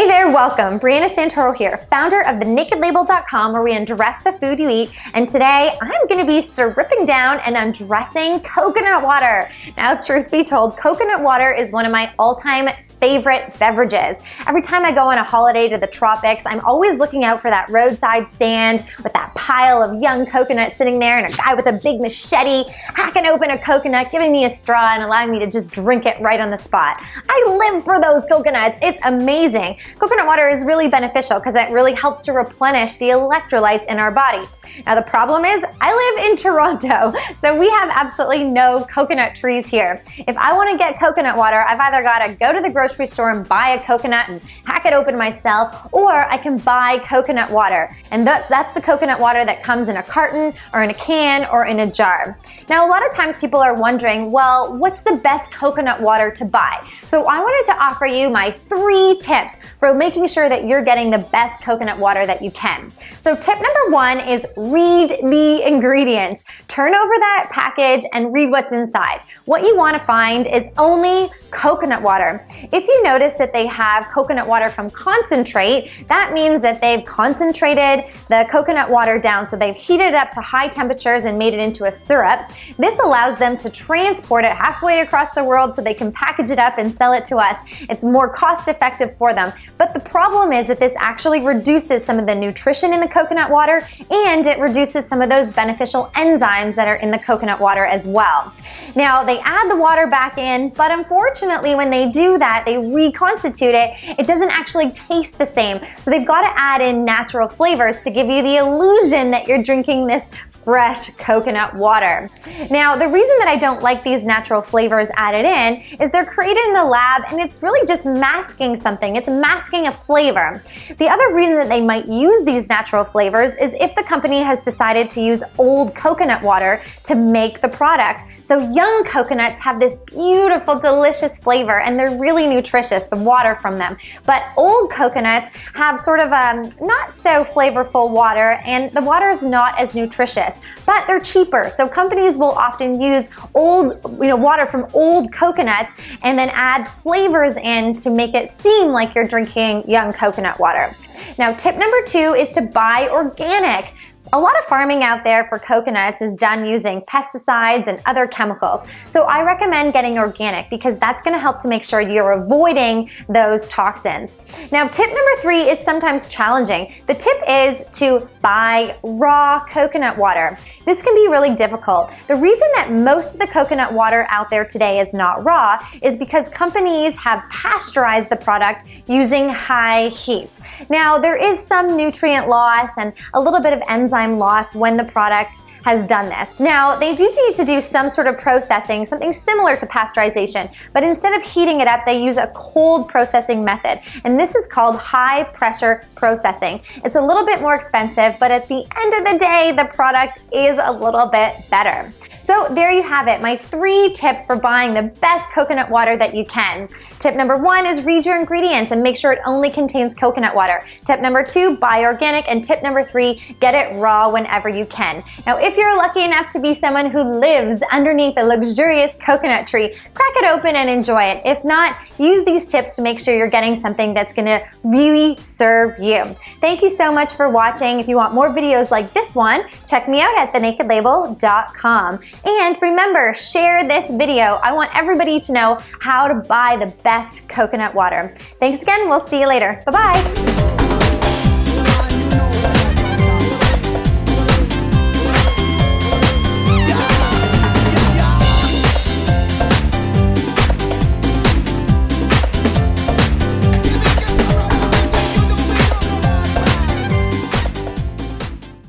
Hey there, welcome. Brianna Santoro here, founder of thenakedlabel.com, where we undress the food you eat. And today I'm gonna be stripping down and undressing coconut water. Now, truth be told, coconut water is one of my all-time favorite beverages. Every time I go on a holiday to the tropics, I'm always looking out for that roadside stand with that pile of young coconuts sitting there and a guy with a big machete hacking open a coconut, giving me a straw and allowing me to just drink it right on the spot. I live for those coconuts. It's amazing. Coconut water is really beneficial because it really helps to replenish the electrolytes in our body. Now the problem is I live in Toronto, so we have absolutely no coconut trees here. If I want to get coconut water, I've either got to go to the grocery store and buy a coconut and hack it open myself, or I can buy coconut water. And that's the coconut water that comes in a carton or in a can or in a jar. Now a lot of times people are wondering, well, what's the best coconut water to buy? So I wanted to offer you my 3 tips for making sure that you're getting the best coconut water that you can. So tip number 1 is read the ingredients. Turn over that package and read what's inside. What you want to find is only coconut water. If you notice that they have coconut water from concentrate, that means that they've concentrated the coconut water down, so they've heated it up to high temperatures and made it into a syrup. This allows them to transport it halfway across the world so they can package it up and sell it to us. It's more cost effective for them. But the problem is that this actually reduces some of the nutrition in the coconut water, and it reduces some of those beneficial enzymes that are in the coconut water as well. Now, they add the water back in, but unfortunately when they do that, they reconstitute it, it doesn't actually taste the same. So they've got to add in natural flavors to give you the illusion that you're drinking this fresh coconut water. Now, the reason that I don't like these natural flavors added in is they're created in the lab and it's really just masking something. It's masking a flavor. The other reason that they might use these natural flavors is if the company has decided to use old coconut water to make the product. So young coconuts have this beautiful, delicious flavor and they're really nutritious, the water from them. But old coconuts have sort of a not so flavorful water, and the water is not as nutritious, but they're cheaper. So companies will often use old, water from old coconuts and then add flavors in to make it seem like you're drinking young coconut water. Now, tip number 2 is to buy organic. A lot of farming out there for coconuts is done using pesticides and other chemicals. So I recommend getting organic because that's going to help to make sure you're avoiding those toxins. Now, tip number 3 is sometimes challenging. The tip is to buy raw coconut water. This can be really difficult. The reason that most of the coconut water out there today is not raw is because companies have pasteurized the product using high heat. Now, there is some nutrient loss and a little bit of enzyme loss when the product has done this. Now, they do need to do some sort of processing, something similar to pasteurization, but instead of heating it up, they use a cold processing method, and this is called high pressure processing. It's a little bit more expensive, but at the end of the day, the product is a little bit better. So there you have it, my 3 tips for buying the best coconut water that you can. Tip number 1 is read your ingredients and make sure it only contains coconut water. Tip number 2, buy organic. And tip number 3, get it raw whenever you can. Now, if you're lucky enough to be someone who lives underneath a luxurious coconut tree, crack it open and enjoy it. If not, use these tips to make sure you're getting something that's gonna really serve you. Thank you so much for watching. If you want more videos like this one, check me out at thenakedlabel.com. And remember, share this video. I want everybody to know how to buy the best coconut water. Thanks again. We'll see you later. Bye-bye.